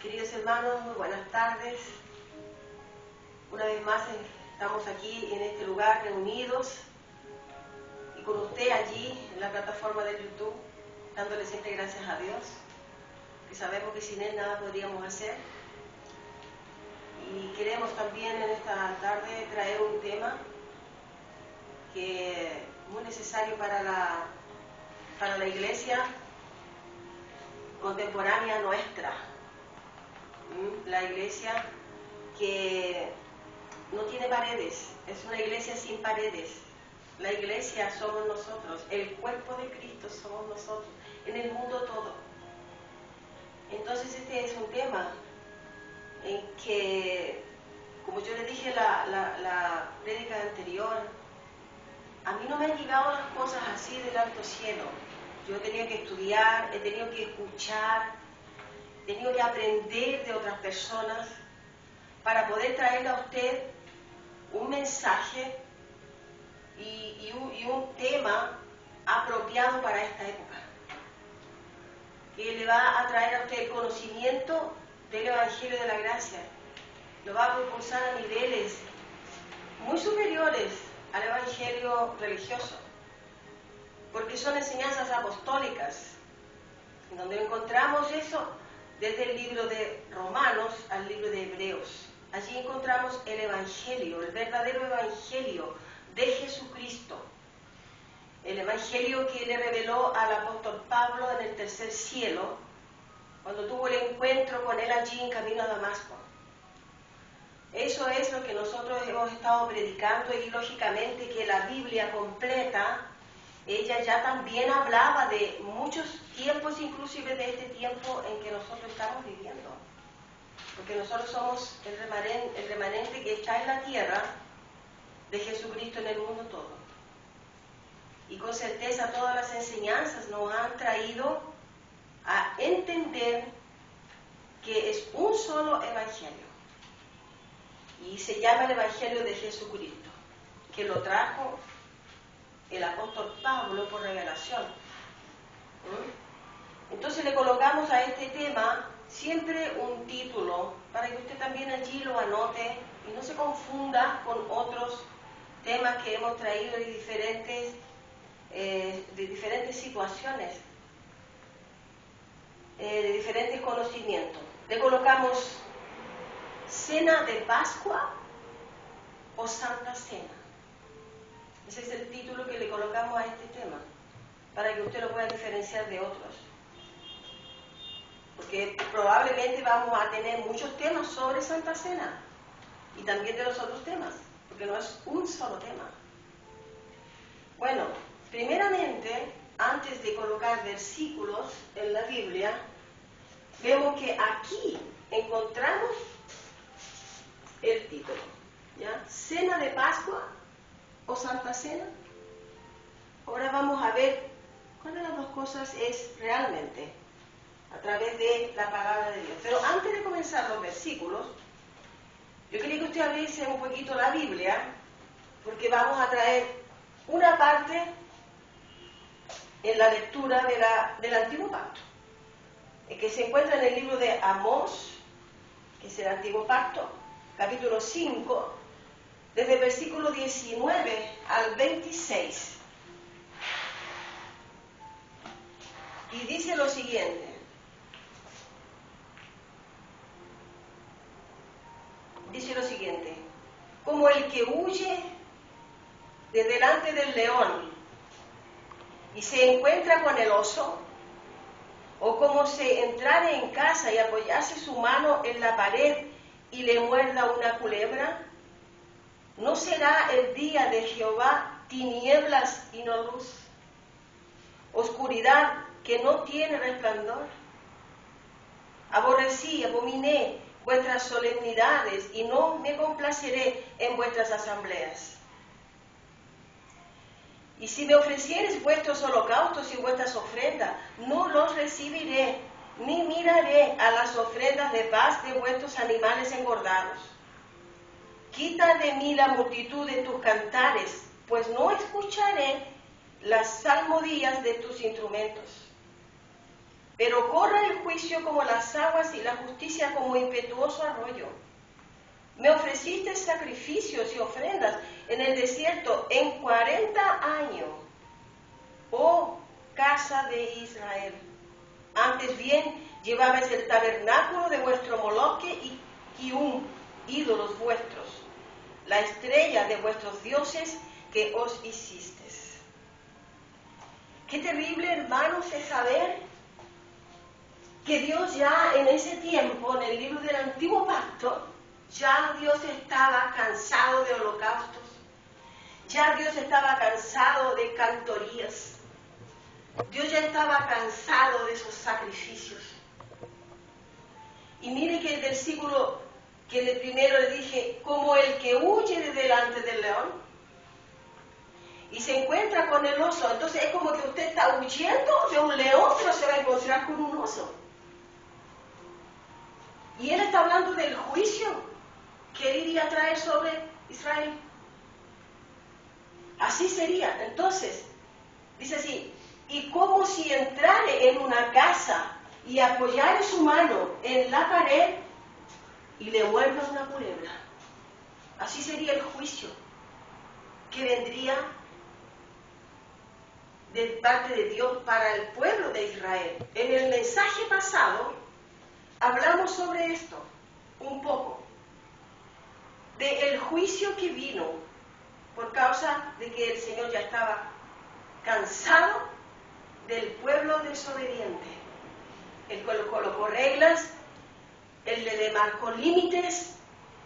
Queridos hermanos, muy buenas tardes. Una vez más estamos aquí en este lugar reunidos y con usted allí en la plataforma de YouTube, dándole siempre gracias a Dios, que sabemos que sin Él nada podríamos hacer. Y queremos también en esta tarde traer un tema que es muy necesario para la iglesia contemporánea nuestra. La iglesia que no tiene paredes, es una iglesia sin paredes. La iglesia somos nosotros, el cuerpo de Cristo somos nosotros, en el mundo todo. Entonces este es un tema en que, como yo le dije la prédica anterior, a mí no me han llegado las cosas así del alto cielo. Yo he tenido que estudiar, he tenido que escuchar, he tenido que aprender de otras personas para poder traerle a usted un mensaje y un tema apropiado para esta época, que le va a traer a usted el conocimiento del Evangelio de la Gracia, lo va a propulsar a niveles muy superiores al Evangelio religioso, porque son enseñanzas apostólicas, en donde encontramos eso desde el libro de Romanos al libro de Hebreos. Allí encontramos el Evangelio, el verdadero Evangelio de Jesucristo. El Evangelio que le reveló al apóstol Pablo en el tercer cielo, cuando tuvo el encuentro con él allí en camino a Damasco. Eso es lo que nosotros hemos estado predicando, y lógicamente que la Biblia completa, ella ya también hablaba de muchos tiempos, inclusive de este tiempo en que nosotros estamos viviendo. Porque nosotros somos el remanente que está en la tierra de Jesucristo en el mundo todo. Y con certeza todas las enseñanzas nos han traído a entender que es un solo evangelio. Y se llama el Evangelio de Jesucristo, que lo trajo el apóstol Pablo por revelación. Entonces le colocamos a este tema siempre un título para que usted también allí lo anote y no se confunda con otros temas que hemos traído de diferentes situaciones, de diferentes conocimientos. Le colocamos Cena de Pascua o Santa Cena. Ese es el título que le colocamos a este tema, para que usted lo pueda diferenciar de otros. Porque probablemente vamos a tener muchos temas sobre Santa Cena y también de los otros temas, porque no es un solo tema. Bueno, primeramente, antes de colocar versículos en la Biblia, vemos que aquí encontramos el título, ¿ya? Cena de Pascua o Santa Cena. Ahora vamos a ver cuál de las dos cosas es realmente a través de la palabra de Dios. Pero antes de comenzar los versículos, yo quería que usted abriese un poquito la Biblia, porque vamos a traer una parte en la lectura del Antiguo Pacto, que se encuentra en el libro de Amós, que es el Antiguo Pacto, capítulo 5, desde el versículo 19 al 26. Y dice lo siguiente: como el que huye de delante del león y se encuentra con el oso, o como si entrare en casa y apoyase su mano en la pared y le muerda una culebra, ¿no será el día de Jehová tinieblas y no luz, oscuridad que no tiene resplandor? Aborrecí, abominé vuestras solemnidades y no me complaceré en vuestras asambleas. Y si me ofrecieres vuestros holocaustos y vuestras ofrendas, no los recibiré, ni miraré a las ofrendas de paz de vuestros animales engordados. Quita de mí la multitud de tus cantares, pues no escucharé las salmodías de tus instrumentos. Pero corre el juicio como las aguas y la justicia como impetuoso arroyo. Me ofreciste sacrificios y ofrendas en el desierto en 40 años, oh casa de Israel. Antes bien llevabais el tabernáculo de vuestro Moloque y Kium, ídolos vuestros, la estrella de vuestros dioses que os hicisteis. Qué terrible, hermanos, es saber que Dios ya en ese tiempo, en el libro del Antiguo Pacto, ya Dios estaba cansado de holocaustos, ya Dios estaba cansado de cantorías, Dios ya estaba cansado de esos sacrificios. Y mire que el versículo que de primero le dije, como el que huye de delante del león y se encuentra con el oso. Entonces es como que usted está huyendo de un león, pero se va a encontrar con un oso. Y él está hablando del juicio que él iría a traer sobre Israel. Así sería. Entonces, dice así, y como si entrare en una casa y apoyare su mano en la pared y le vuelva una culebra. Así sería el juicio que vendría de parte de Dios para el pueblo de Israel. En el mensaje pasado hablamos sobre esto un poco, del juicio que vino por causa de que el Señor ya estaba cansado del pueblo desobediente. Él colocó reglas, Él le demarcó límites,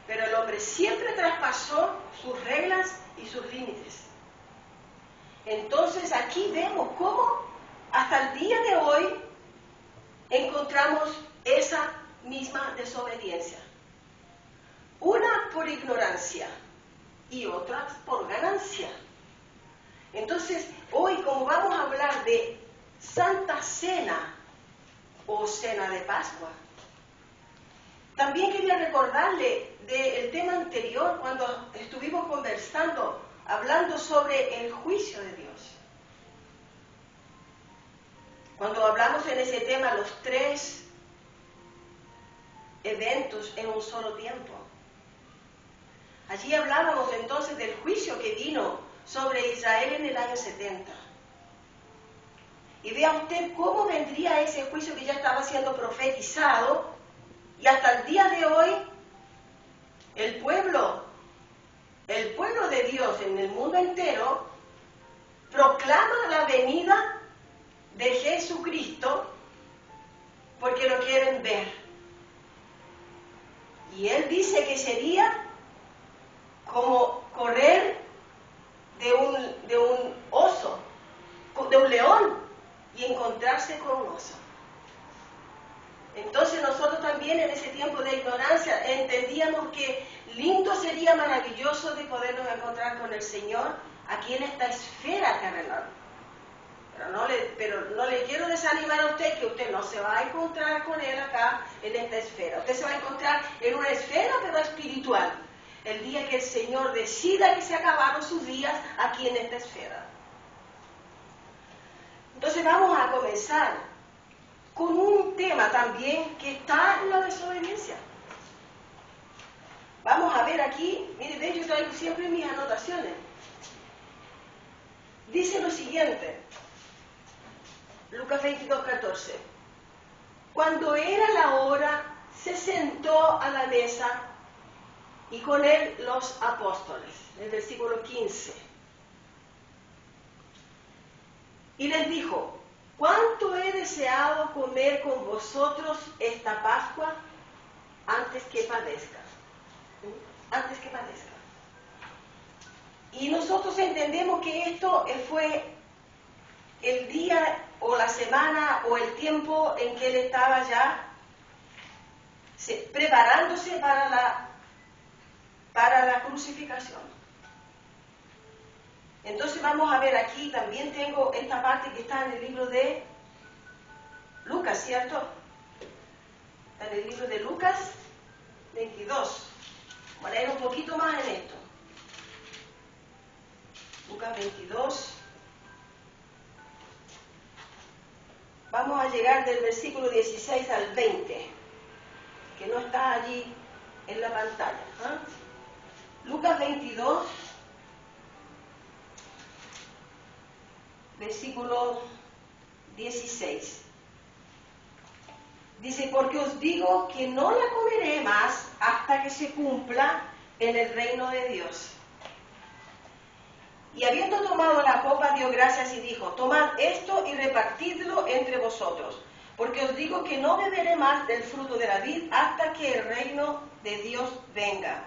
pero el hombre siempre traspasó sus reglas y sus límites. Entonces aquí vemos cómo hasta el día de hoy encontramos esa misma desobediencia. Una por ignorancia y otra por ganancia. Entonces hoy, como vamos a hablar de Santa Cena o Cena de Pascua, también quería recordarle del tema anterior cuando estuvimos conversando, hablando sobre el juicio de Dios. Cuando hablamos en ese tema los 3 eventos en un solo tiempo. Allí hablábamos entonces del juicio que vino sobre Israel en el año 70. Y vea usted cómo vendría ese juicio que ya estaba siendo profetizado, y hasta el día de hoy el pueblo de Dios en el mundo entero proclama la venida de Jesucristo porque lo quieren ver. Y él dice que sería como correr de un oso, de un león, y encontrarse con un oso. Entonces nosotros también en ese tiempo de ignorancia entendíamos que lindo sería, maravilloso de podernos encontrar con el Señor aquí en esta esfera terrenal. Pero no le quiero desanimar a usted, que usted no se va a encontrar con Él acá en esta esfera. Usted se va a encontrar en una esfera pero espiritual, el día que el Señor decida que se acabaron sus días aquí en esta esfera. Entonces vamos a comenzar con un tema también que está en la desobediencia. Vamos a ver aquí, mire, de hecho traigo siempre mis anotaciones. Dice lo siguiente, Lucas 22:14. Cuando era la hora, se sentó a la mesa y con él los apóstoles. El versículo 15. Y les dijo, ¿cuánto he deseado comer con vosotros esta Pascua antes que padezca? Antes que padezca. Y nosotros entendemos que esto fue el día o la semana o el tiempo en que él estaba ya preparándose para la crucificación. Entonces vamos a ver aquí, también tengo esta parte que está en el libro de Lucas, ¿cierto? Está en el libro de Lucas 22. Vamos a ir un poquito más en esto. Lucas 22. vamos a llegar del versículo 16 al 20, que no está allí en la pantalla. Lucas 22, versículo 16. Dice, porque os digo que no la comeré más hasta que se cumpla en el reino de Dios. Y habiendo tomado la copa, dio gracias y dijo, tomad esto y repartidlo entre vosotros, porque os digo que no beberé más del fruto de la vid hasta que el reino de Dios venga.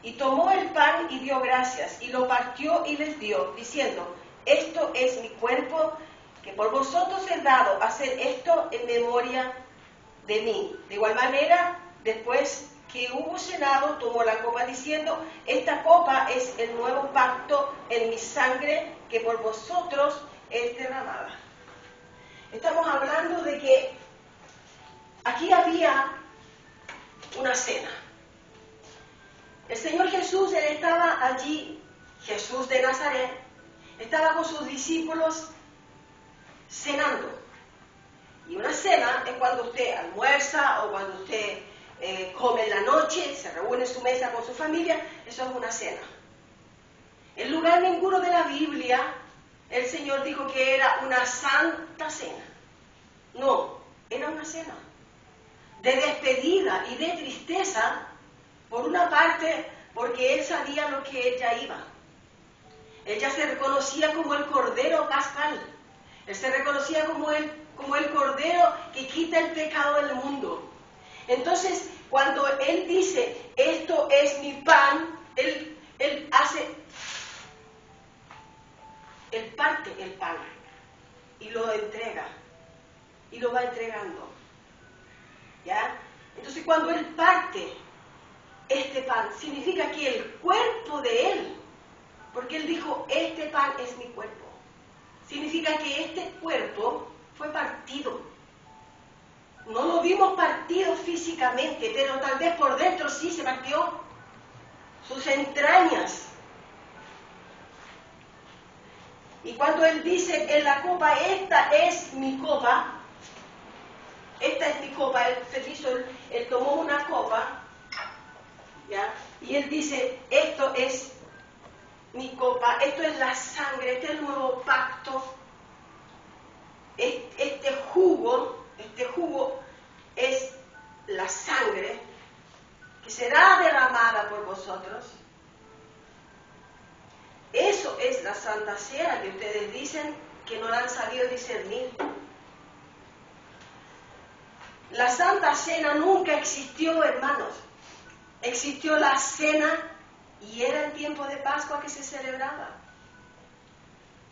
Y tomó el pan y dio gracias, y lo partió y les dio, diciendo, esto es mi cuerpo, que por vosotros he dado, hacer esto en memoria de mí. De igual manera, después que hubo cenado, tomó la copa diciendo, esta copa es el nuevo pacto en mi sangre, que por vosotros es derramada. Estamos hablando de que aquí había una cena. El Señor Jesús, Él estaba allí, Jesús de Nazaret, estaba con sus discípulos cenando. Y una cena es cuando usted almuerza o cuando usted come en la noche, se reúne en su mesa con su familia, eso es una cena. En lugar ninguno de la Biblia, el Señor dijo que era una santa cena. No, era una cena de despedida y de tristeza, por una parte, porque Él sabía lo que Él ya iba. Él ya se reconocía como el Cordero Pascal. Él se reconocía como el Cordero que quita el pecado del mundo. Entonces, cuando Él dice, esto es mi pan, Él parte el pan y lo entrega, y lo va entregando. ¿Ya? Entonces, cuando Él parte este pan, significa que el cuerpo de Él, porque Él dijo, este pan es mi cuerpo, significa que este cuerpo fue partido. No lo vimos partido físicamente, pero tal vez por dentro sí se partió. Sus entrañas. Y cuando Él dice en la copa, esta es mi copa, Él tomó una copa, ¿ya? Y Él dice, esto es mi copa, esto es la sangre, este es el nuevo pacto, este jugo es la sangre que será derramada por vosotros. Eso es la Santa Cena que ustedes dicen que no la han sabido discernir. La Santa Cena nunca existió, hermanos. Existió la cena y era el tiempo de Pascua que se celebraba.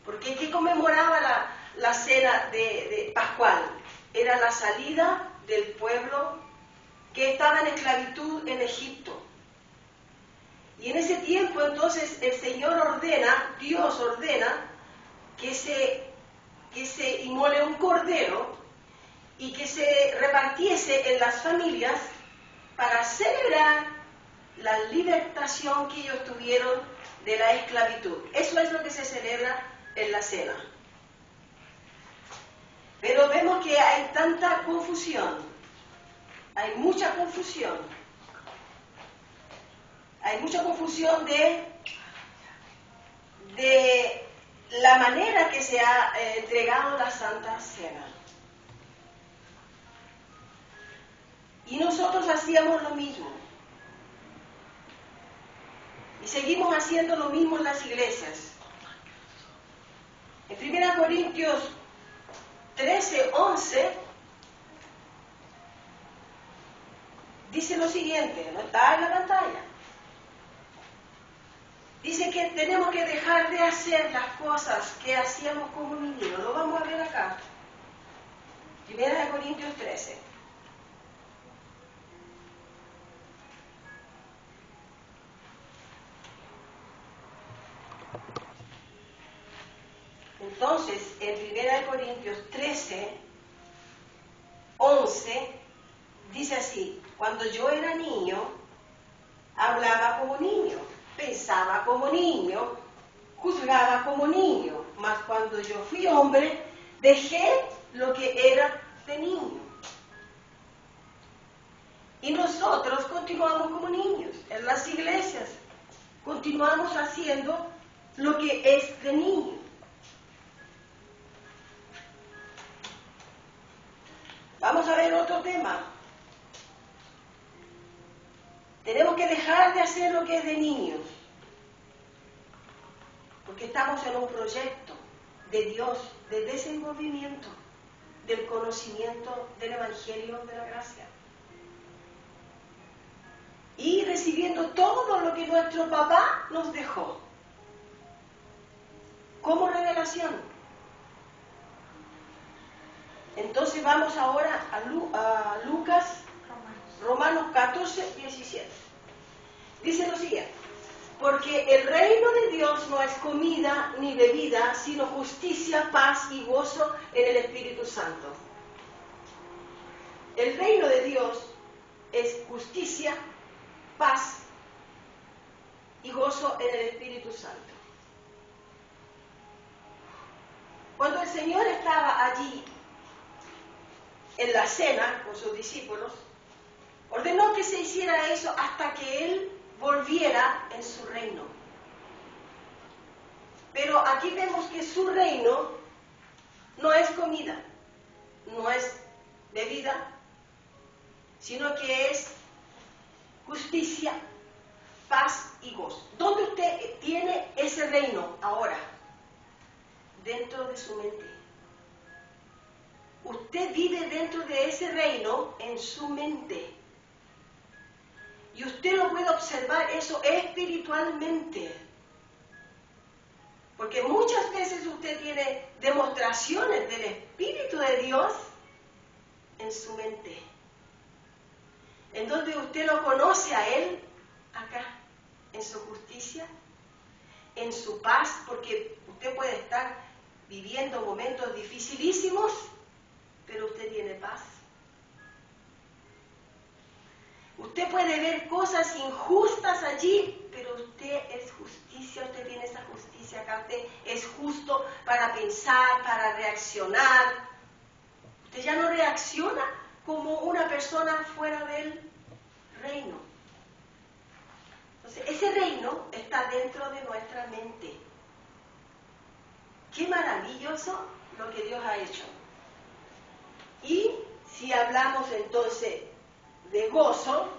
Porque ¿qué conmemoraba la cena de Pascual? Era la salida del pueblo que estaba en esclavitud en Egipto. Y en ese tiempo entonces el Señor ordena, Dios ordena, que se inmole un cordero y que se repartiese en las familias para celebrar la libertación que ellos tuvieron de la esclavitud. Eso es lo que se celebra en la cena. Pero vemos que hay tanta confusión, hay mucha confusión de la manera que se ha entregado la Santa Cena. Y nosotros hacíamos lo mismo. Y seguimos haciendo lo mismo en las iglesias. En 1 Corintios 13:11 dice lo siguiente, no está en la pantalla. Dice que tenemos que dejar de hacer las cosas que hacíamos como niños. Lo vamos a ver acá. 1 Corintios 13. Entonces, en 1 Corintios 13:11, dice así, cuando yo era niño, hablaba como niño, pensaba como niño, juzgaba como niño, mas cuando yo fui hombre, dejé lo que era de niño. Y nosotros continuamos como niños. En las iglesias continuamos haciendo lo que es de niño. Vamos a ver otro tema. Tenemos que dejar de hacer lo que es de niños, porque estamos en un proyecto de Dios, de desenvolvimiento, del conocimiento del Evangelio de la gracia. Y recibiendo todo lo que nuestro papá nos dejó, como revelación. Entonces vamos ahora a Lucas, Romanos 14, 17. Dice lo siguiente: porque el reino de Dios no es comida ni bebida, sino justicia, paz y gozo en el Espíritu Santo. El reino de Dios es justicia, paz y gozo en el Espíritu Santo. Cuando el Señor estaba allí en la cena con sus discípulos, ordenó que se hiciera eso hasta que Él volviera en su reino. Pero aquí vemos que su reino no es comida, no es bebida, sino que es justicia, paz y gozo. ¿Dónde usted tiene ese reino ahora? Dentro de su mente. Usted vive dentro de ese reino en su mente. Y usted lo puede observar eso espiritualmente. Porque muchas veces usted tiene demostraciones del Espíritu de Dios en su mente. En donde usted lo conoce a Él, acá, en su justicia, en su paz, porque usted puede estar viviendo momentos dificilísimos, pero usted tiene paz. Usted puede ver cosas injustas allí, pero usted es justicia, usted tiene esa justicia acá, usted es justo para pensar, para reaccionar. Usted ya no reacciona como una persona fuera del reino. Entonces, ese reino está dentro de nuestra mente. Qué maravilloso lo que Dios ha hecho. Y si hablamos entonces de gozo,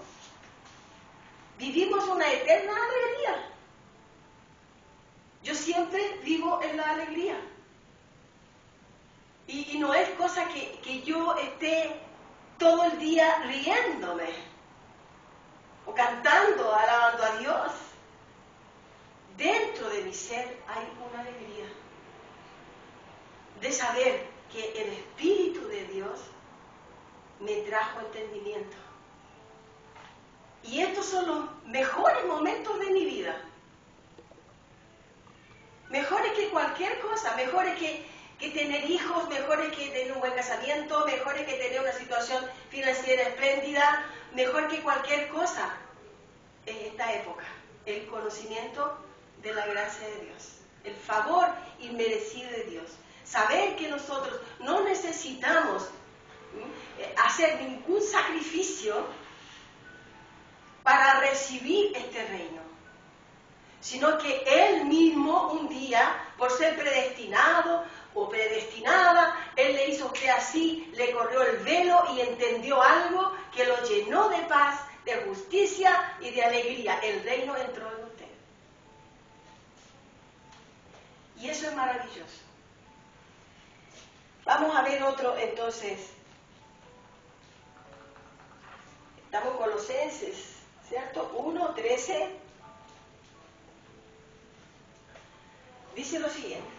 vivimos una eterna alegría. Yo siempre vivo en la alegría. Y no es cosa que yo esté todo el día riéndome o cantando, alabando a Dios. Dentro de mi ser hay una alegría de saber que el Espíritu de Dios me trajo entendimiento. Y estos son los mejores momentos de mi vida. Mejores que cualquier cosa, mejores que tener hijos, mejores que tener un buen casamiento, mejores que tener una situación financiera espléndida, mejor que cualquier cosa en esta época. El conocimiento de la gracia de Dios, el favor inmerecido de Dios. Saber que nosotros no necesitamos hacer ningún sacrificio para recibir este reino, sino que Él mismo un día, por ser predestinado o predestinada, Él le hizo que así, le corrió el velo y entendió algo que lo llenó de paz, de justicia y de alegría. El reino entró en usted. Y eso es maravilloso. Vamos a ver otro entonces. Estamos en Colosenses, ¿cierto? 1:13. Dice lo siguiente: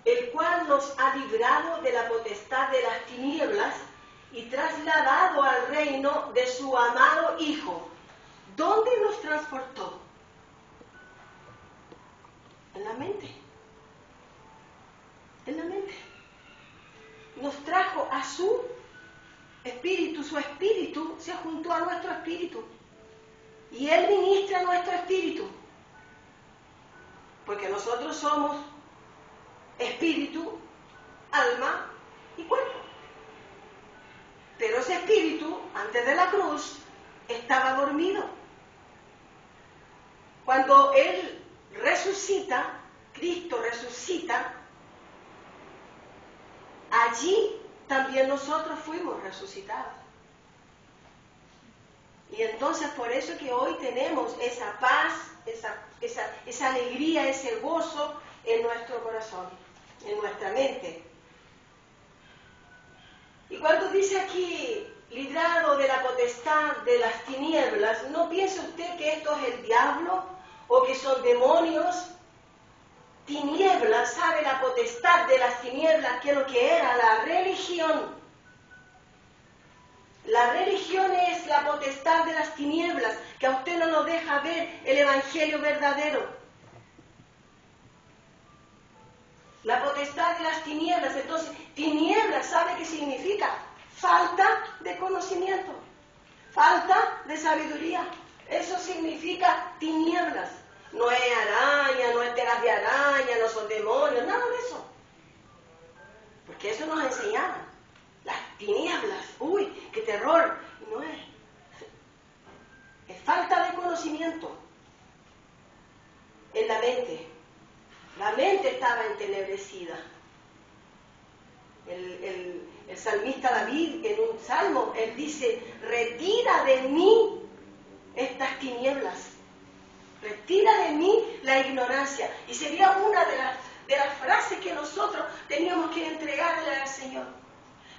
el cual nos ha librado de la potestad de las tinieblas y trasladado al reino de su amado Hijo. ¿Dónde nos transportó? En la mente. En la mente. Nos trajo a su espíritu se juntó a nuestro espíritu. Y Él ministra nuestro espíritu. Porque nosotros somos espíritu, alma y cuerpo. Pero ese espíritu, antes de la cruz, estaba dormido. Cuando Él resucita, Cristo resucita, allí también nosotros fuimos resucitados. Y entonces por eso que hoy tenemos esa paz, esa alegría, ese gozo en nuestro corazón, en nuestra mente. Y cuando dice aquí, librado de la potestad de las tinieblas, no piense usted que esto es el diablo o que son demonios. Tinieblas, sabe la potestad de las tinieblas, que es lo que era la religión. La religión es la potestad de las tinieblas, que a usted no nos deja ver el evangelio verdadero. La potestad de las tinieblas. Entonces, tinieblas, ¿sabe qué significa? Falta de conocimiento, falta de sabiduría. Eso significa tinieblas. No es araña, no es telas de araña, no son demonios, nada de eso. Porque eso nos enseñaban. Las tinieblas, uy, qué terror. No es. Es falta de conocimiento en la mente. La mente estaba entenebrecida. El salmista David, en un salmo, él dice, retira de mí estas tinieblas. Retira de mí la ignorancia. Y sería una de las frases que nosotros teníamos que entregarle al Señor.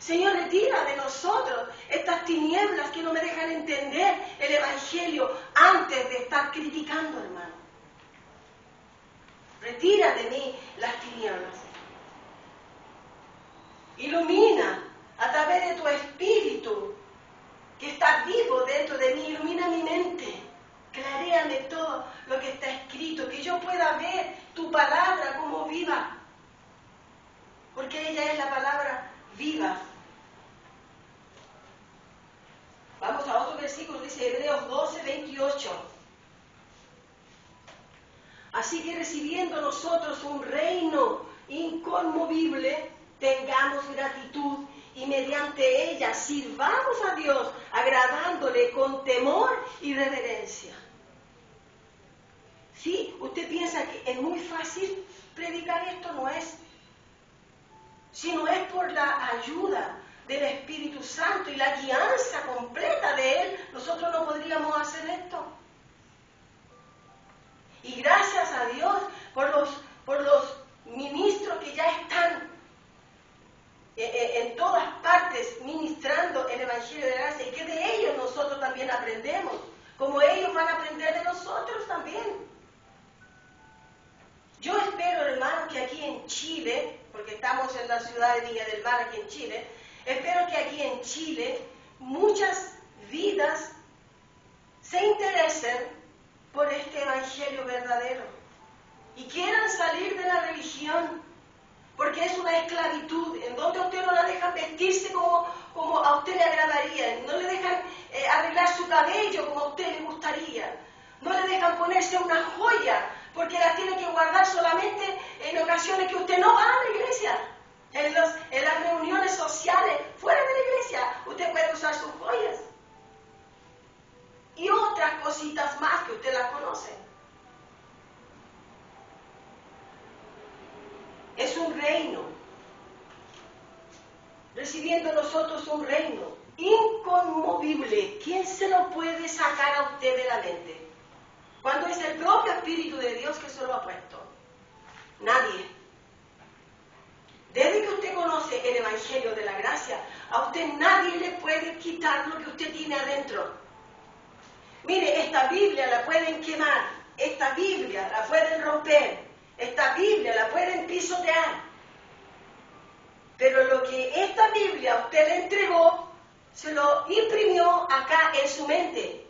Señor, retira de nosotros estas tinieblas que no me dejan entender el Evangelio antes de estar criticando, hermano. Retira de mí las tinieblas. Ilumina a través de tu espíritu que está vivo dentro de mí. Ilumina mi mente. Claréame todo lo que está escrito, que yo pueda ver tu palabra como viva. Porque ella es la palabra viva. Vamos a otro versículo, dice Hebreos 12, 28. Así que recibiendo nosotros un reino inconmovible, tengamos gratitud y mediante ella sirvamos a Dios, agradándole con temor y reverencia. Sí, usted piensa que es muy fácil predicar esto, no es. Si no es por la ayuda del Espíritu Santo y la guianza completa de Él, nosotros no podríamos hacer esto. Y gracias a Dios por los ministros que ya están en todas partes ministrando el Evangelio de Gracia, y que de ellos nosotros también aprendemos, como ellos van a aprender de nosotros también. Yo espero, hermanos, que aquí en Chile, porque estamos en la ciudad de Viña del Mar, aquí en Chile, espero que aquí en Chile muchas vidas se interesen por este Evangelio verdadero y quieran salir de la religión, porque es una esclavitud en donde a usted no la dejan vestirse como a usted le agradaría, no le dejan arreglar su cabello como a usted le gustaría, no le dejan ponerse una joya, porque las tiene que guardar solamente en ocasiones que usted no va a la iglesia. En las reuniones sociales fuera de la iglesia, usted puede usar sus joyas. Y otras cositas más que usted las conoce. Es un reino. Recibiendo nosotros un reino inconmovible. ¿Quién se lo puede sacar a usted de la mente? Cuando es el propio Espíritu de Dios que se lo ha puesto. Nadie. Desde que usted conoce el Evangelio de la Gracia, a usted nadie le puede quitar lo que usted tiene adentro. Mire, esta Biblia la pueden quemar, esta Biblia la pueden romper, esta Biblia la pueden pisotear. Pero lo que esta Biblia a usted le entregó, se lo imprimió acá en su mente.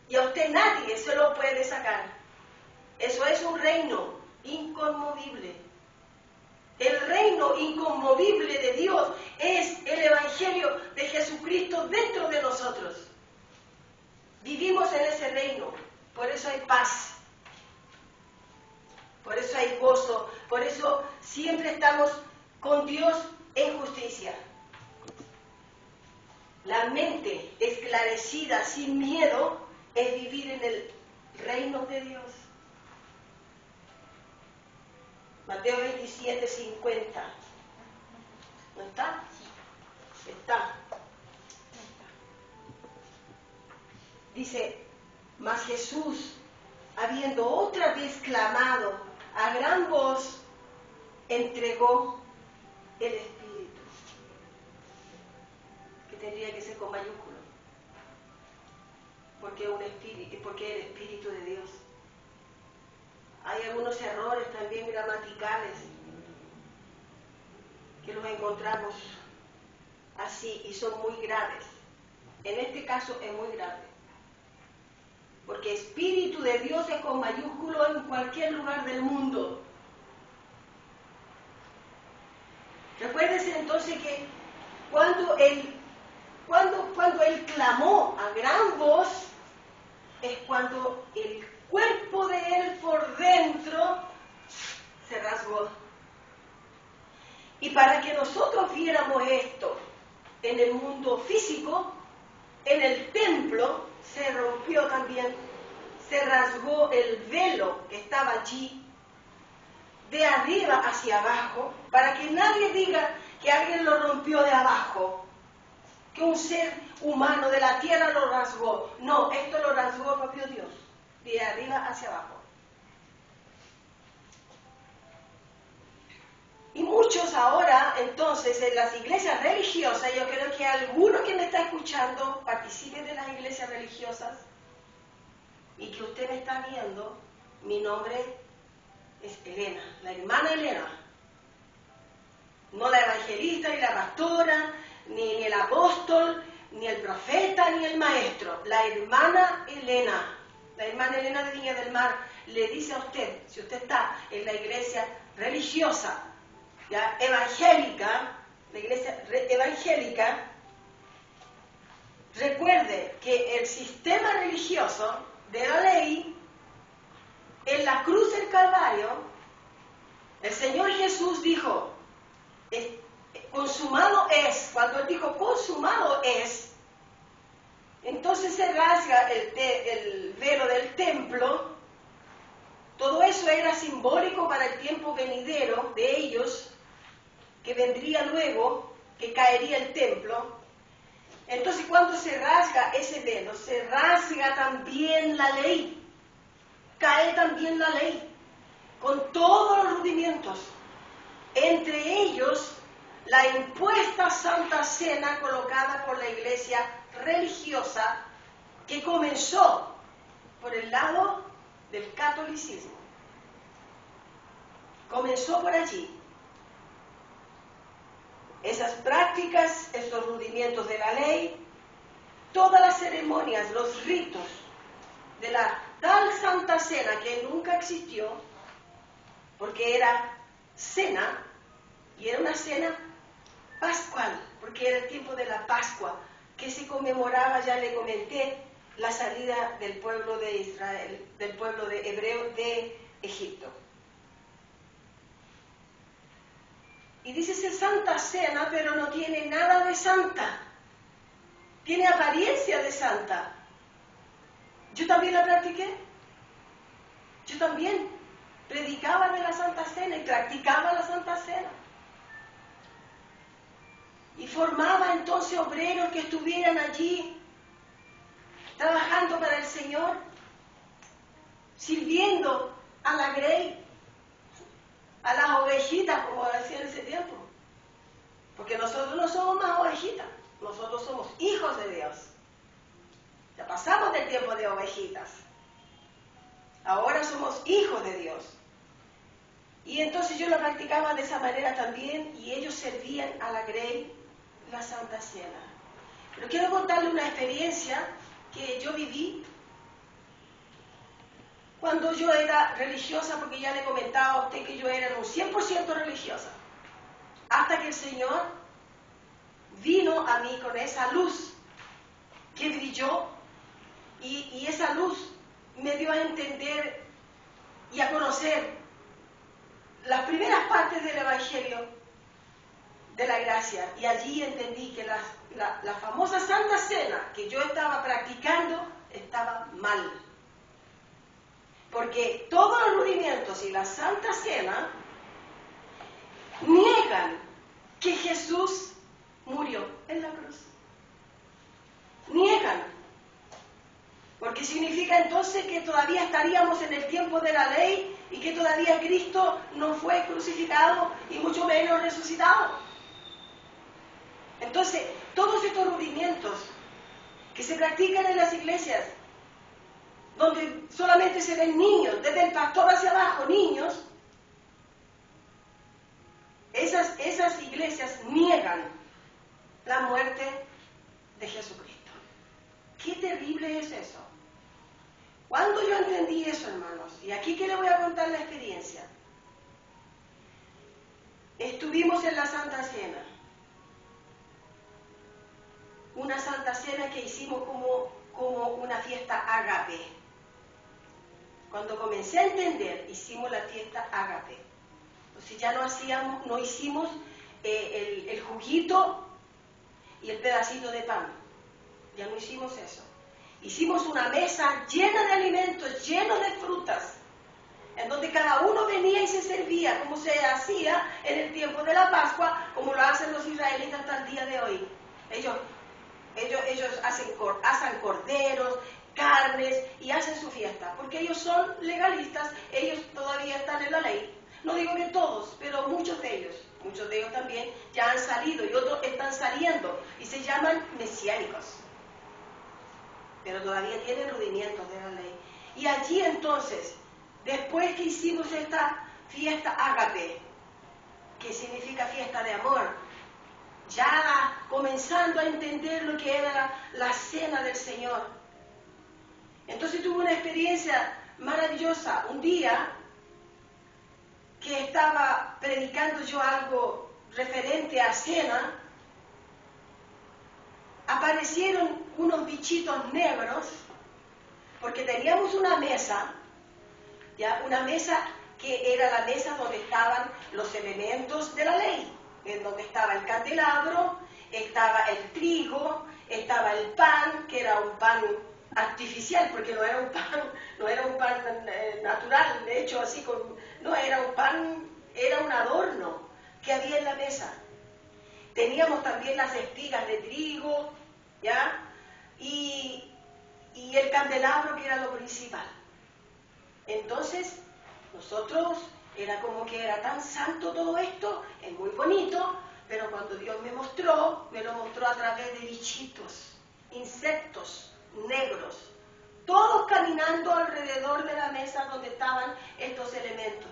Y a usted nadie se lo puede sacar. Eso es un reino inconmovible. El reino inconmovible de Dios es el Evangelio de Jesucristo dentro de nosotros. Vivimos en ese reino, por eso hay paz. por eso hay gozo, por eso siempre estamos con Dios en justicia. La mente esclarecida, sin miedo, es vivir en el reino de Dios. Mateo 27, 50. ¿No está? Está. Dice, mas Jesús, habiendo otra vez clamado a gran voz, entregó el Espíritu, que tendría que ser con mayúscula, porque el Espíritu de Dios. Hay algunos errores también gramaticales que los encontramos así y son muy graves. En este caso es muy grave, porque Espíritu de Dios es con mayúsculo en cualquier lugar del mundo. Recuérdense entonces que cuando él clamó a gran voz, es cuando el cuerpo de él por dentro se rasgó. Y para que nosotros viéramos esto en el mundo físico, en el templo se rompió también, se rasgó el velo que estaba allí, de arriba hacia abajo, para que nadie diga que alguien lo rompió de abajo, que un ser humano de la tierra lo rasgó. No, esto lo rasgó el propio Dios, de arriba hacia abajo. Y muchos ahora, entonces, en las iglesias religiosas, yo creo que alguno que me está escuchando participe de las iglesias religiosas y que usted me está viendo, mi nombre es Elena, la hermana Elena. No la evangelista, ni la pastora, ni el apóstol, ni el profeta, ni el maestro. La hermana Elena de Viña del Mar, le dice a usted, si usted está en la iglesia religiosa, ya evangélica, la iglesia evangélica, recuerde que el sistema religioso de la ley, en la cruz del Calvario, el Señor Jesús dijo, consumado es. Cuando Él dijo consumado es, entonces se rasga el velo del templo. Todo eso era simbólico para el tiempo venidero de ellos, que vendría luego, que caería el templo. Entonces cuando se rasga ese velo, se rasga también la ley, cae también la ley, con todos los rudimentos, entre ellos la impuesta Santa Cena colocada por la iglesia religiosa, que comenzó por el lado del catolicismo. Comenzó por allí. Esas prácticas, esos rudimentos de la ley, todas las ceremonias, los ritos de la tal Santa Cena que nunca existió, porque era cena, y era una cena pascual, porque era el tiempo de la Pascua, que se conmemoraba, ya le comenté, la salida del pueblo de Israel, del pueblo de hebreo de Egipto. Y dice Santa Cena, pero no tiene nada de santa. Tiene apariencia de santa. Yo también la practiqué. Yo también predicaba de la Santa Cena y practicaba la Santa Cena. Y formaba entonces obreros que estuvieran allí trabajando para el Señor, sirviendo a la grey, a las ovejitas, como decía en ese tiempo. Porque nosotros no somos más ovejitas, nosotros somos hijos de Dios. Ya pasamos del tiempo de ovejitas. Ahora somos hijos de Dios. Y entonces yo lo practicaba de esa manera también, y ellos servían a la grey la Santa Cena. Pero quiero contarle una experiencia que yo viví cuando yo era religiosa, porque ya le comentaba a usted que yo era un 100% religiosa, hasta que el Señor vino a mí con esa luz que brilló, y esa luz me dio a entender y a conocer las primeras partes del Evangelio de la Gracia, y allí entendí que la famosa Santa Cena que yo estaba practicando estaba mal. Porque todos los rudimentos y la Santa Cena niegan que Jesús murió en la cruz. Niegan. Porque significa entonces que todavía estaríamos en el tiempo de la ley y que todavía Cristo no fue crucificado y mucho menos resucitado. Entonces, todos estos rudimentos que se practican en las iglesias, donde solamente se ven niños, desde el pastor hacia abajo, niños, esas iglesias niegan la muerte de Jesucristo. Qué terrible es eso. Cuando yo entendí eso, hermanos, y aquí que le voy a contar la experiencia, estuvimos en la Santa Cena, una Santa Cena que hicimos como una fiesta ágape. Cuando comencé a entender, hicimos la fiesta ágape. Entonces ya no hicimos el juguito y el pedacito de pan. Ya no hicimos eso. Hicimos una mesa llena de alimentos, llena de frutas, en donde cada uno venía y se servía, como se hacía en el tiempo de la Pascua, como lo hacen los israelitas hasta el día de hoy. Ellos hacen corderos, carnes y hacen su fiesta, porque ellos son legalistas, ellos todavía están en la ley. No digo que todos, pero muchos de ellos también ya han salido y otros están saliendo y se llaman mesiánicos, pero todavía tienen rudimientos de la ley. Y allí entonces, después que hicimos esta fiesta ágape, que significa fiesta de amor, ya comenzando a entender lo que era la cena del Señor. Entonces tuve una experiencia maravillosa. Un día que estaba predicando yo algo referente a cena, aparecieron unos bichitos negros, porque teníamos una mesa, ¿ya? Una mesa que era la mesa donde estaban los elementos de la ley, en donde estaba el candelabro, estaba el trigo, estaba el pan, que era un pan artificial, porque no era un pan natural, de hecho no era un pan, era un adorno que había en la mesa. Teníamos también las espigas de trigo, ¿ya? Y el candelabro, que era lo principal. Entonces, nosotros, era como que era tan santo todo esto, es muy bonito, pero cuando Dios me lo mostró a través de bichitos, insectos negros, todos caminando alrededor de la mesa donde estaban estos elementos.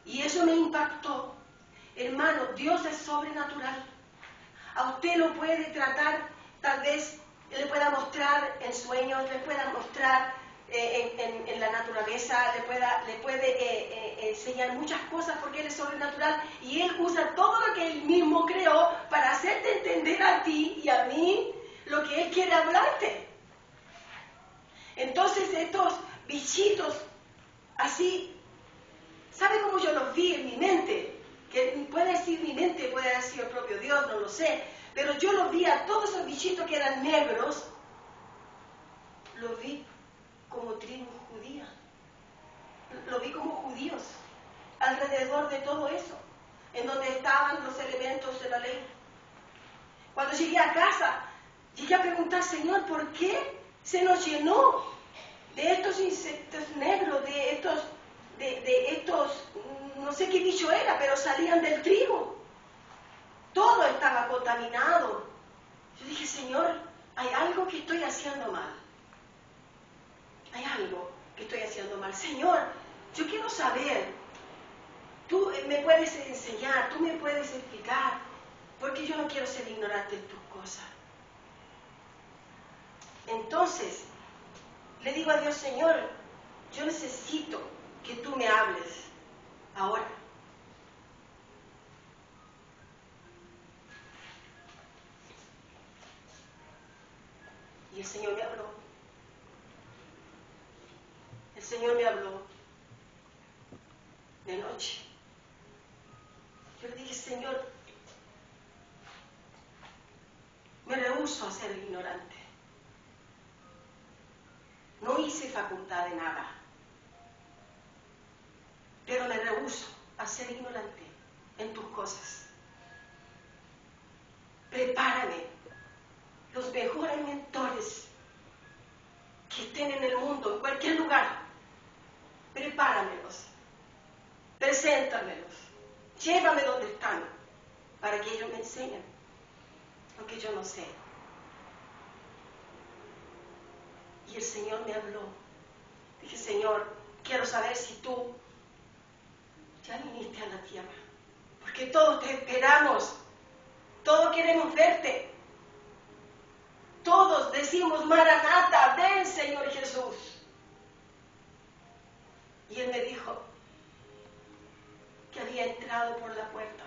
Y eso me impactó. Hermano, Dios es sobrenatural. A usted lo puede tratar, tal vez le pueda mostrar en sueños, le pueda mostrar en la naturaleza, le puede enseñar muchas cosas, porque Él es sobrenatural y Él usa todo lo que Él mismo creó para hacerte entender a ti y a mí lo que Él quiere hablarte. Entonces estos bichitos así, ¿sabe cómo yo los vi en mi mente? Que puede decir mi mente, puede haber sido el propio Dios, no lo sé, pero yo los vi a todos esos bichitos que eran negros, los vi como tribu judía, lo vi como judíos, alrededor de todo eso, en donde estaban los elementos de la ley. Cuando llegué a casa, llegué a preguntar, Señor, ¿por qué se nos llenó de estos insectos negros, de estos, no sé qué bicho era, pero salían del trigo? Todo estaba contaminado. Yo dije, Señor, hay algo que estoy haciendo mal. Hay algo que estoy haciendo mal. Señor, yo quiero saber. Tú me puedes enseñar, tú me puedes explicar, porque yo no quiero ser ignorante de tus cosas. Entonces, le digo a Dios, Señor, yo necesito que tú me hables ahora. Y el Señor me habló. El Señor me habló. de noche. Yo le dije, Señor, me rehúso a ser ignorante. No hice facultad de nada, pero me rehúso a ser ignorante en tus cosas. Prepárame los mejores mentores que estén en el mundo, en cualquier lugar. Prepáramelos, preséntamelos, llévame donde están, para que ellos me enseñen lo que yo no sé. Y el Señor me habló. Dije, Señor, quiero saber si tú ya viniste a la tierra, porque todos te esperamos, todos queremos verte, todos decimos, Maranata, ven Señor Jesús. Y Él me dijo que había entrado por la puerta,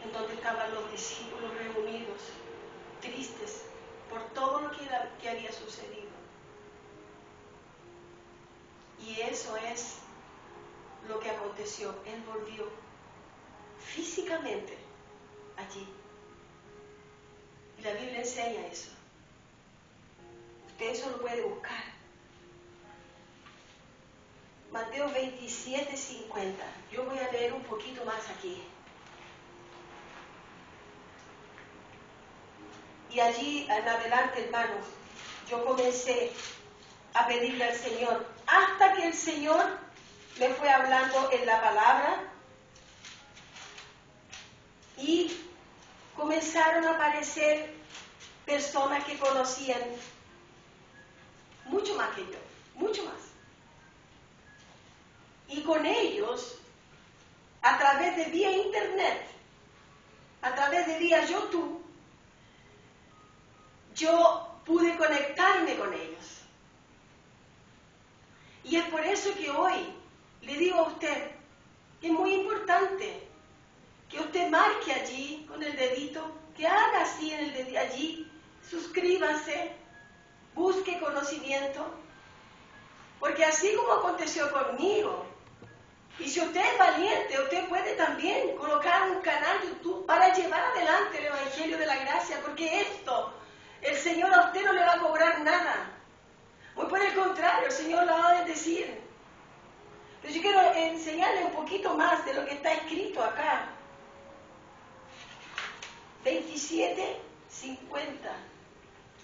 en donde estaban los discípulos reunidos, tristes por todo lo que había sucedido. Y eso es lo que aconteció. Él volvió físicamente allí. Y la Biblia enseña eso. Usted eso lo puede buscar. Mateo 27:50. Yo voy a leer un poquito más aquí. Y allí en adelante, hermanos, yo comencé a pedirle al Señor, hasta que el Señor me fue hablando en la palabra y comenzaron a aparecer personas que conocían mucho más que yo, mucho más. Y con ellos, a través de vía internet, a través de vía YouTube, yo pude conectarme con ellos. Y es por eso que hoy le digo a usted que es muy importante que usted marque allí con el dedito, que haga así en el dedito, allí, suscríbase, busque conocimiento, porque así como aconteció conmigo, y si usted es valiente, usted puede también colocar un canal de YouTube para llevar adelante el Evangelio de la Gracia, porque esto, el Señor a usted no le va a cobrar nada. Muy por el contrario, el Señor lo va a bendecir. Pero yo quiero enseñarle un poquito más de lo que está escrito acá. 27:50.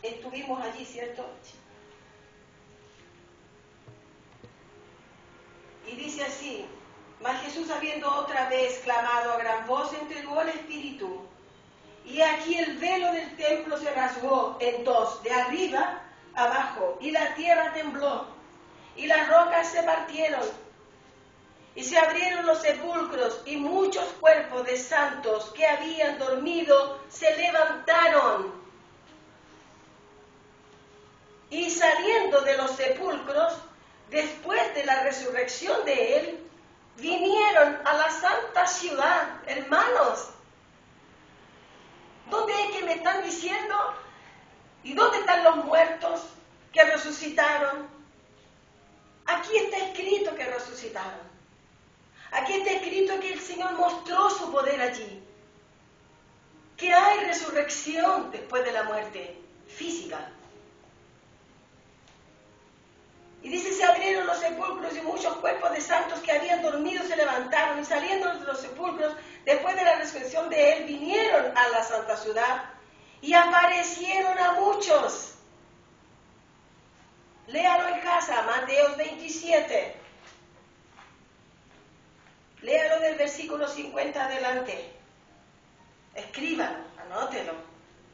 Estuvimos allí, ¿cierto? Y dice así, mas Jesús habiendo otra vez clamado a gran voz, entregó el Espíritu. Y aquí el velo del templo se rasgó en dos, de arriba abajo, y la tierra tembló, y las rocas se partieron, y se abrieron los sepulcros, y muchos cuerpos de santos que habían dormido se levantaron. Y saliendo de los sepulcros, después de la resurrección de Él, vinieron a la santa ciudad. Hermanos, ¿dónde es que me están diciendo? ¿Y dónde están los muertos que resucitaron? Aquí está escrito que resucitaron. Aquí está escrito que el Señor mostró su poder allí. Que hay resurrección después de la muerte física. Y dice, se abrieron los sepulcros y muchos cuerpos de santos que habían dormido se levantaron, y saliendo de los sepulcros, después de la resurrección de Él, vinieron a la santa ciudad y aparecieron a muchos. Léalo en casa, Mateo 27. Léalo del versículo 50 adelante. Escríbalo, anótelo.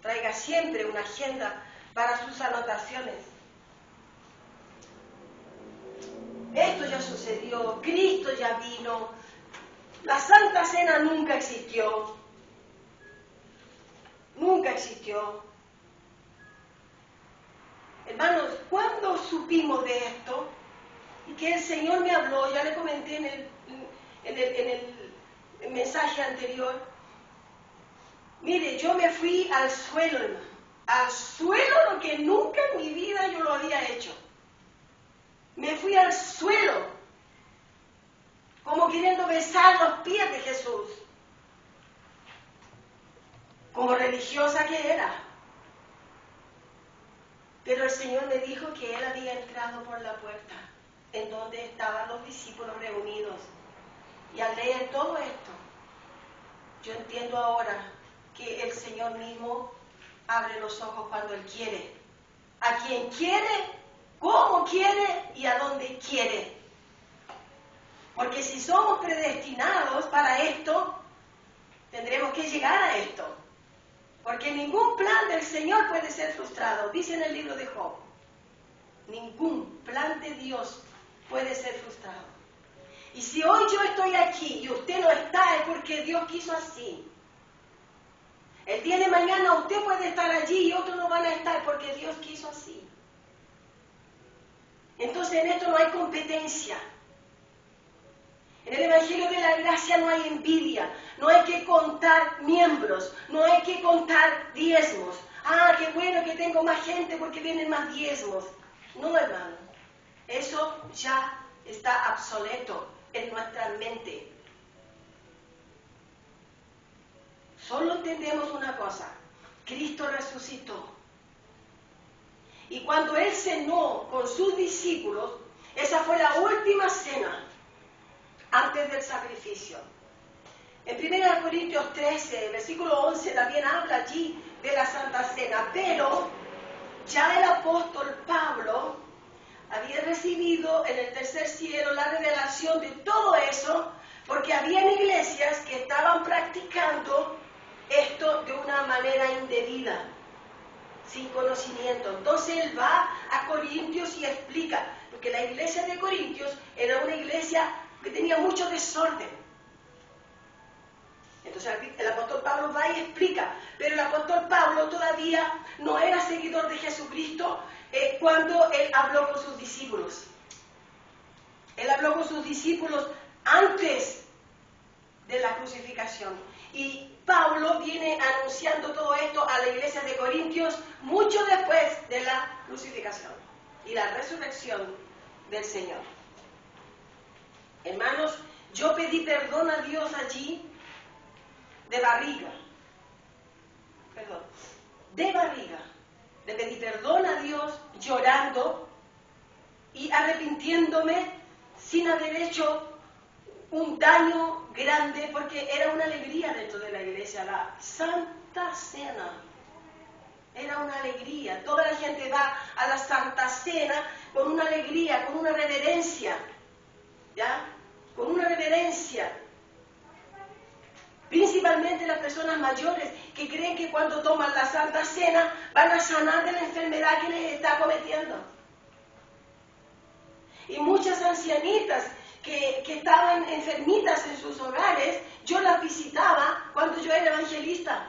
Traiga siempre una agenda para sus anotaciones. Esto ya sucedió, Cristo ya vino, la Santa Cena nunca existió. Nunca existió. Hermanos, ¿cuándo supimos de esto? Y que el Señor me habló, ya le comenté en el mensaje anterior. Mire, yo me fui al suelo, hermano. Al suelo, lo que nunca en mi vida yo lo había hecho. Me fui al suelo. como queriendo besar los pies de Jesús, como religiosa que era. Pero el Señor me dijo que Él había entrado por la puerta, en donde estaban los discípulos reunidos. Y al leer todo esto, yo entiendo ahora que el Señor mismo abre los ojos cuando Él quiere. A quien quiere, cómo quiere y a dónde quiere. Porque si somos predestinados para esto, tendremos que llegar a esto. Porque ningún plan del Señor puede ser frustrado. Dice en el libro de Job, ningún plan de Dios puede ser frustrado. Y si hoy yo estoy aquí y usted no está, es porque Dios quiso así. El día de mañana usted puede estar allí y otros no van a estar porque Dios quiso así. Entonces en esto no hay competencia. En el Evangelio de la Gracia no hay envidia, no hay que contar miembros, no hay que contar diezmos. Ah, qué bueno que tengo más gente porque vienen más diezmos. No, hermano, eso ya está obsoleto en nuestra mente. Solo entendemos una cosa: Cristo resucitó. Y cuando Él cenó con sus discípulos, esa fue la última cena antes del sacrificio. En 1 Corintios 13, versículo 11, también habla allí de la Santa Cena, pero ya el apóstol Pablo había recibido en el tercer cielo la revelación de todo eso, porque habían iglesias que estaban practicando esto de una manera indebida, sin conocimiento. Entonces él va a Corintios y explica, porque la iglesia de Corintios era una iglesia que tenía mucho desorden. Entonces el apóstol Pablo va y explica, pero el apóstol Pablo todavía no era seguidor de Jesucristo cuando él habló con sus discípulos. Él habló con sus discípulos antes de la crucificación. Y Pablo viene anunciando todo esto a la iglesia de Corintios mucho después de la crucificación y la resurrección del Señor. Hermanos, yo pedí perdón a Dios allí de barriga. Le pedí perdón a Dios llorando y arrepintiéndome sin haber hecho un daño grande, porque era una alegría dentro de la iglesia, la Santa Cena. Era una alegría. Toda la gente va a la Santa Cena con una alegría, con una reverencia. ¿Ya? Con una reverencia. Principalmente las personas mayores que creen que cuando toman la Santa Cena van a sanar de la enfermedad que les está cometiendo. Y muchas ancianitas que estaban enfermitas en sus hogares, yo las visitaba cuando yo era evangelista.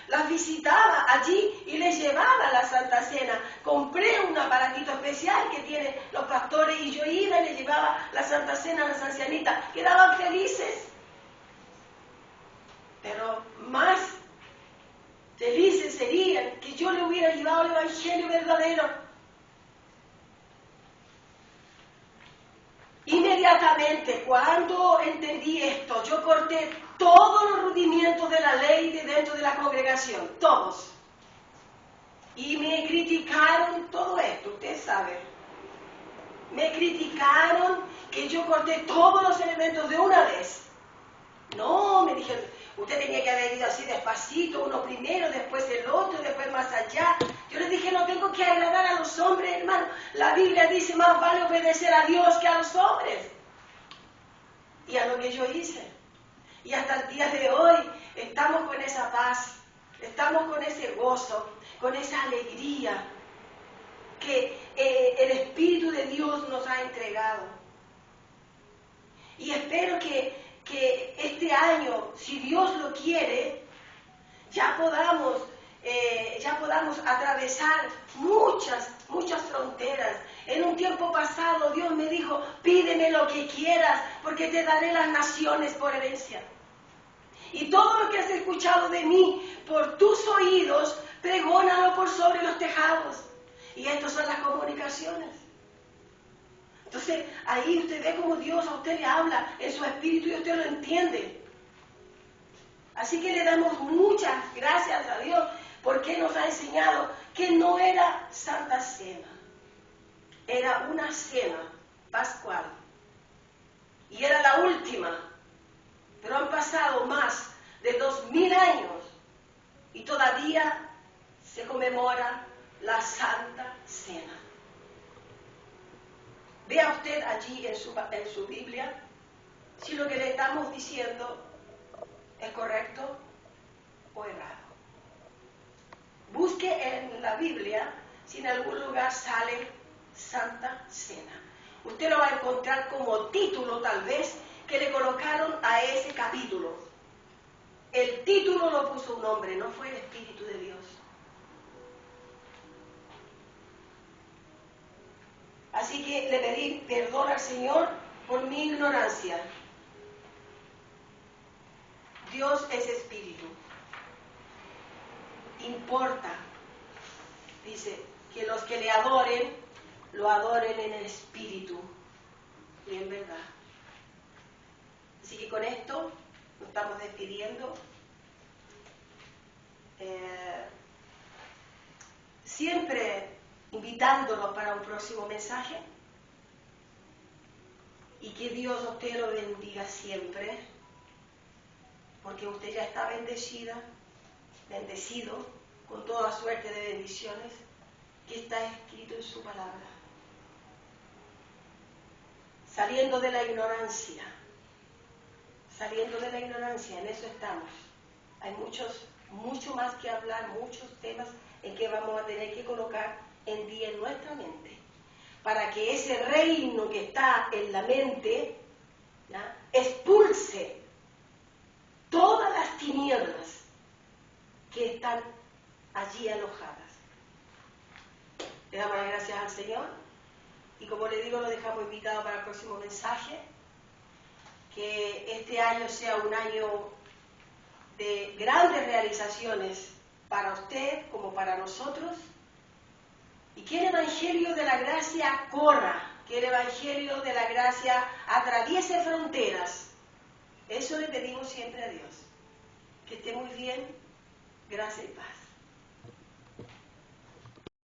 Las visitaba allí y les llevaba la Santa Cena. Compré un aparatito especial que tienen los pastores y yo iba y les llevaba la Santa Cena a las ancianitas. Quedaban felices. Pero más felices serían que yo le hubiera llevado el Evangelio verdadero. Inmediatamente, cuando entendí esto, yo corté todos los rudimientos de la ley de dentro de la congregación, todos. Y me criticaron todo esto, usted sabe. Me criticaron que yo corté todos los elementos de una vez. No, me dijeron, usted tenía que haber ido así despacito, uno primero, después el otro, después más allá. Yo les dije, no tengo que agradar a los hombres, hermano. La Biblia dice, más vale obedecer a Dios que a los hombres. Y a lo que yo hice. Y hasta el día de hoy estamos con esa paz, estamos con ese gozo, con esa alegría que el Espíritu de Dios nos ha entregado. Y espero que este año, si Dios lo quiere, ya podamos atravesar muchas fronteras. En un tiempo pasado Dios me dijo, pídeme lo que quieras, porque te daré las naciones por herencia. Y todo lo que has escuchado de mí por tus oídos, pregónalo por sobre los tejados. Y estas son las comunicaciones. Entonces, ahí usted ve cómo Dios a usted le habla en su espíritu y usted lo entiende. Así que le damos muchas gracias a Dios porque nos ha enseñado que no era Santa Cena, era una cena pascual. Y era la última, pero han pasado más de 2000 años y todavía se conmemora la Santa Cena. Vea usted allí en su Biblia si lo que le estamos diciendo es correcto o errado. Busque en la Biblia si en algún lugar sale Santa Cena. Usted lo va a encontrar como título tal vez que le colocaron a ese capítulo. El título lo puso un hombre, no fue el Espíritu de Dios. Así que le pedí perdón al Señor por mi ignorancia. Dios es espíritu. Importa, dice, que los que le adoren, lo adoren en el espíritu y en verdad. Así que con esto nos estamos despidiendo. Siempre invitándolos para un próximo mensaje. Y que Dios a usted lo bendiga siempre, porque usted ya está bendecido con toda suerte de bendiciones que está escrito en su palabra. Saliendo de la ignorancia, en eso estamos. Hay mucho más que hablar, muchos temas en que vamos a tener que colocar en día en nuestra mente, para que ese reino que está en la mente, ¿ya?, expulse todas las tinieblas que están allí alojadas. Le damos las gracias al Señor y, como le digo, lo dejamos invitado para el próximo mensaje. Que este año sea un año de grandes realizaciones para usted como para nosotros, y que el Evangelio de la Gracia corra, que el Evangelio de la Gracia atraviese fronteras. Eso le pedimos siempre a Dios. Que esté muy bien. Gracias y paz.